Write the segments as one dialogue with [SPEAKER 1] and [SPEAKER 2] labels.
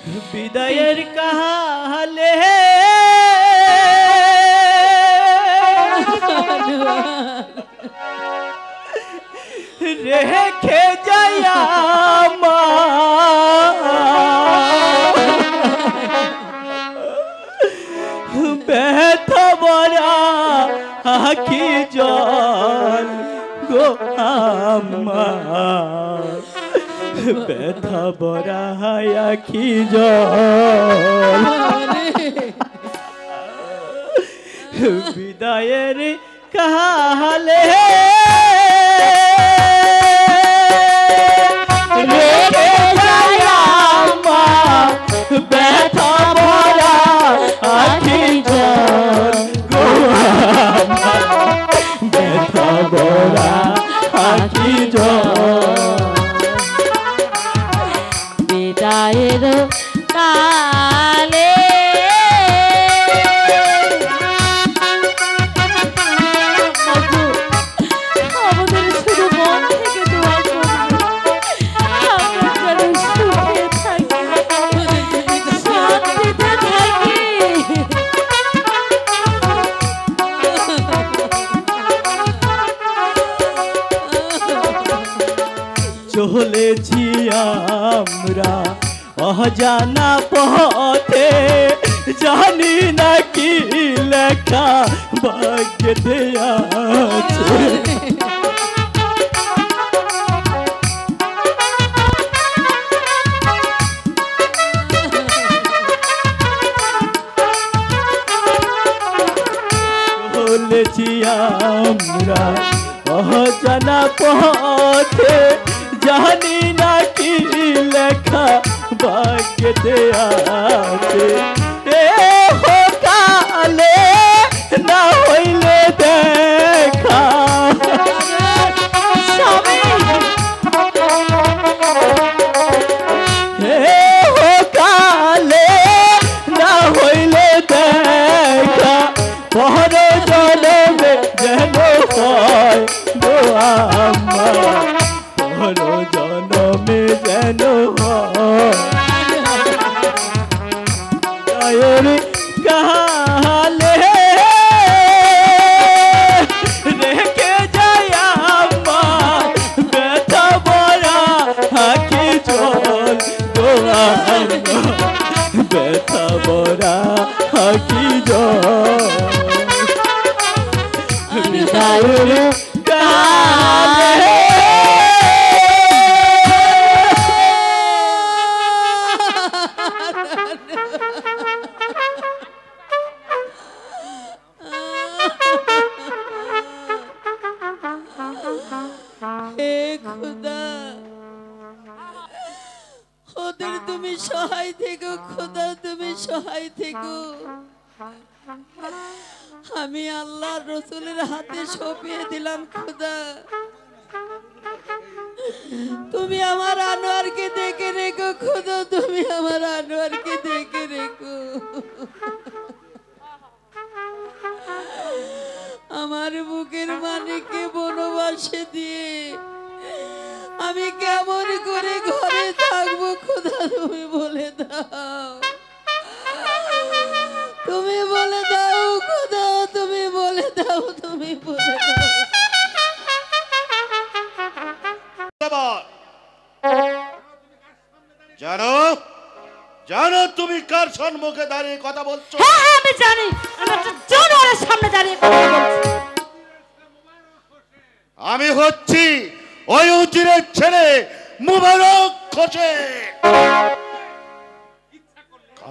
[SPEAKER 1] विदायर कहाले रेखे जाया बैठा बड़ा आखी जल गो बैठा बड़ा आखी जल विदायर कहाले बैठा बड़ा आखी जल गो बैठा बड़ा आखी जल
[SPEAKER 2] विदायर काले আমাদের শুধু মন থেকে দোয়া করবে আমরা যেন সুখে থাকি শান্তিতে থাকি।
[SPEAKER 1] চলেছি আমরা অজানা পথে জানি না কি লেখা ভাগ্যে আছে চলেছি আমরা অজানা পথে জানি না কি লেখা ভাগ্যে আছে এ কালে না হইলে দেখা কালে না হইলে দেখা পর জনমে যেন হয় গো আমার পর জনমে যেন হয় কালে রেখে যায় আমার ব্যথা বড়া আঁখি জল গো আমার ব্যথা বড়া আঁখি জল বিদায়ের কালে
[SPEAKER 2] হে খোদা ওদের তুমি সহায় থেকো খোদা তুমি সহায় থেকো আমি আল্লাহ রসুলের হাতে সঁপিয়ে দিলাম খোদা তুমি আমার আনোয়ারকে দেখে রেখো খোদা তুমি আমার আনোয়ারকে দেখে রেখো আমার বুকের মানিককে বনবাসে দিয়ে আমি কেমন করে ঘরে থাকবো খোদা তুমি বলে দাও তুমি বলে দাও খোদা তুমি বলে দাও তুমি বলে দাও
[SPEAKER 3] জানো জানো তুমি কার সম্মুখে দাঁড়িয়ে কথা বলছো?
[SPEAKER 2] হ্যাঁ হ্যাঁ আমি জানি আমি একটা জানোয়ারের সামনে দাঁড়িয়ে কথা বলছি।
[SPEAKER 3] আমি হচ্ছি ওই উজিরের ছেলে মুবারক হোসেন।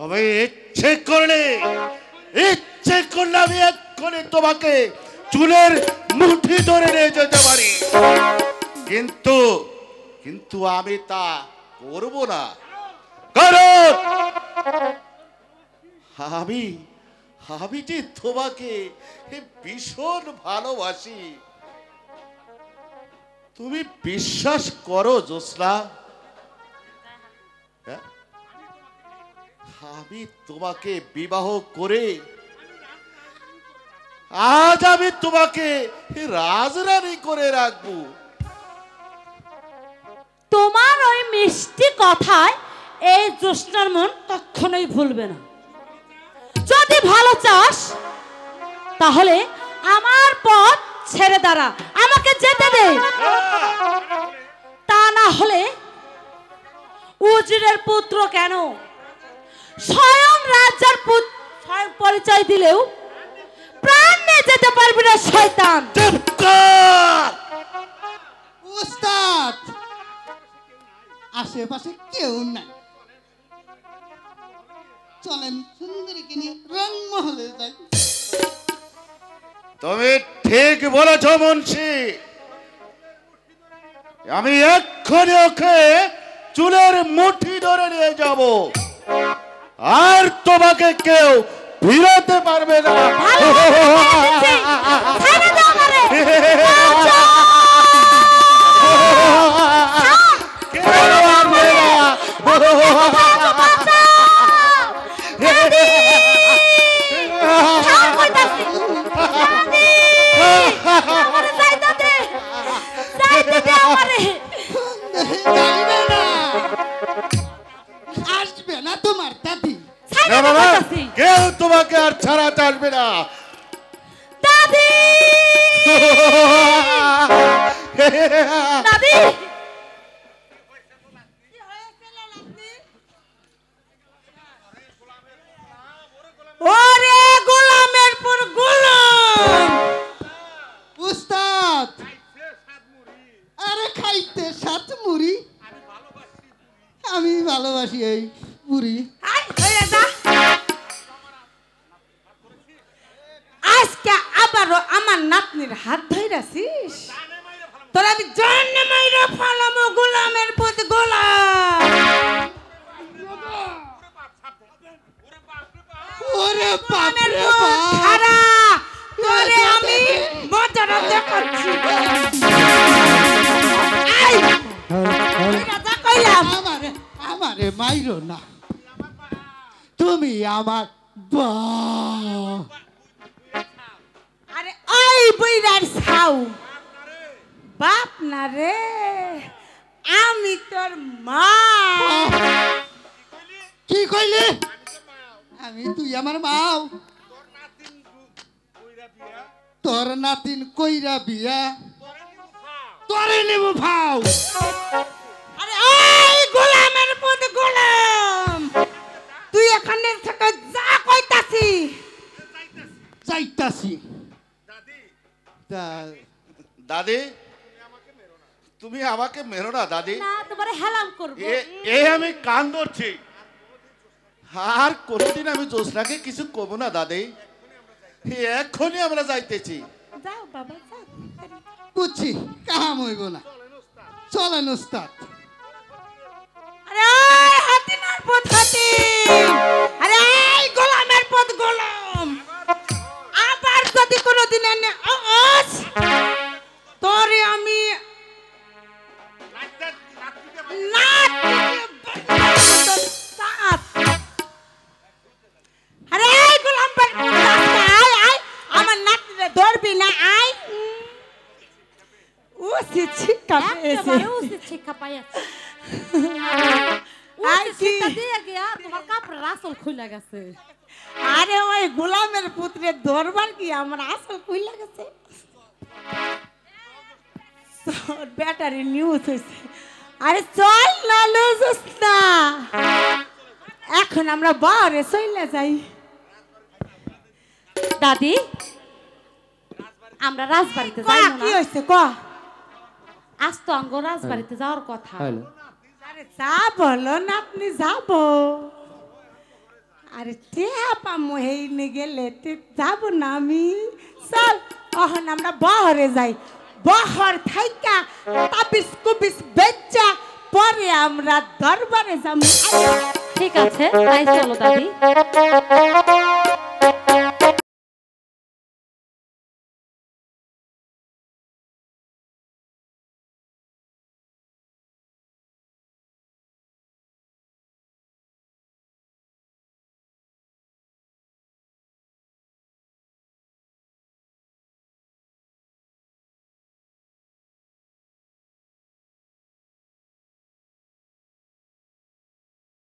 [SPEAKER 3] আমি ইচ্ছে করলে আমি এক্ষুনি তোমাকে চুলের মুঠি ধরে নিয়ে যেতে পারি, কিন্তু কিন্তু আমি তা করব না, কারণ আমি আমি যে তোমাকে ভীষণ ভালোবাসি। তুমি বিশ্বাস করো জোসনা, আমি তোমাকে বিবাহ করে আজ আমি তোমাকে রাজরানী করে রাখবো।
[SPEAKER 2] তোমার ওই মিষ্টি কথায়
[SPEAKER 4] এই জ্যোৎস্নার মন কখনোই ভুলবে না। যদি ভালো চাস তাহলে আমার পথ ছেড়ে দাঁড়া, আমাকে যেতে দে। তা না হলে উজিরের পুত্র কেন, স্বয়ং রাজার স্বয়ং পরিচয় দিলেও প্রাণ নিয়ে যেতে পারবি না শয়তান।
[SPEAKER 5] উস্তাদ, আশেপাশে কেউ নাই, চলেন সুন্দরীকে নিয়ে রংমহলে যাই।
[SPEAKER 3] তুমি ঠিক বলেছ মুন্সি, আমি এক্ষুনি ওকে চুলের মুঠি ধরে নিয়ে যাব, আর তোমাকে কেউ ফিরাতে পারবে না।
[SPEAKER 5] আসবে না তোমার দাদি,
[SPEAKER 3] কেউ তোমাকে আর ছাড়াতে আসবে না।
[SPEAKER 4] দাদি দাদি ওরে গোলামের পর গোলাম।
[SPEAKER 5] উস্তাদ, আরে খাইতে সাত মুড়ি, আমি ভালোবাসি এই মুড়ি।
[SPEAKER 4] আজকে আবারও আমার নাতনির হাত ধইরাছিস, তোর আমি জানে মাইরা ফালামো গোলামের পথ গোলাম।
[SPEAKER 5] ওরে বাপরে
[SPEAKER 4] বাপ, খারা তোরে আমি মজাটা দেখাচ্ছি। আই রাজা কইলাম,
[SPEAKER 5] আমারে আমারে মাইরো না, তুমি আমার বাপ।
[SPEAKER 4] আরে ওই বইরার ছাউ বাপ না রে, আমি তোর মা।
[SPEAKER 5] কি কইলে? আমি তুই আমার মাও, তোর নাতিন কইরা বিয়া, তোরে নেব ভাও।
[SPEAKER 4] আরে ওই গোলামের পথ গোলাম, তুই এখানে থেকে যা কইতাছি।
[SPEAKER 5] যাইতাছি।
[SPEAKER 3] দাদি, তুমি আমাকে মেরো না দাদি,
[SPEAKER 4] না তোমারে হেলাম করব।
[SPEAKER 3] এ আমি কান ধরছি, আর কোনদিন আমি জ্যোৎস্নাকে কিছু কব না দাদি, এক্ষুনি আমরা যাইতেছি।
[SPEAKER 4] যাও বাবা যাও।
[SPEAKER 5] বুঝছি, কাম হইব না, চলেন উস্তাদ।
[SPEAKER 4] আরে ওই হাতিনার পথ হাতি, আরে এই গোলামের পথ গোলাম, আবার যদি কোনোদিন এনে তোরে আমি আরে এই গোলাম আমার নাতিরে ধরবি না। আই উচিত শিক্ষা পেয়েছে,
[SPEAKER 6] উচিত শিক্ষা পাইয়াছে।
[SPEAKER 4] আরে ওই গোলামের পুত্রের দরবার কি আমার আসল কইলা গেছে, ব্যাটারি নিউজ হয়েছে। আরে চল না লুজুস না, এখন আমরা বারে চলে যাই।
[SPEAKER 6] দাদি, আমরা রাজবাড়িতে যাই
[SPEAKER 4] কি হয়েছে ক?
[SPEAKER 6] আজ তো আঙ্গ রাজবাড়িতে যাওয়ার কথা।
[SPEAKER 4] আরে যা বলো না, আপনি যাবো। আরে পামো হেইনে গেলে যাবো না আমি। চল এখন আমরা বহরে যাই, বহর থাইকা তাবিজ কুবিজ বেচা পরে আমরা দরবারে যাবো।
[SPEAKER 6] ঠিক আছে, তাই চলো দাদি।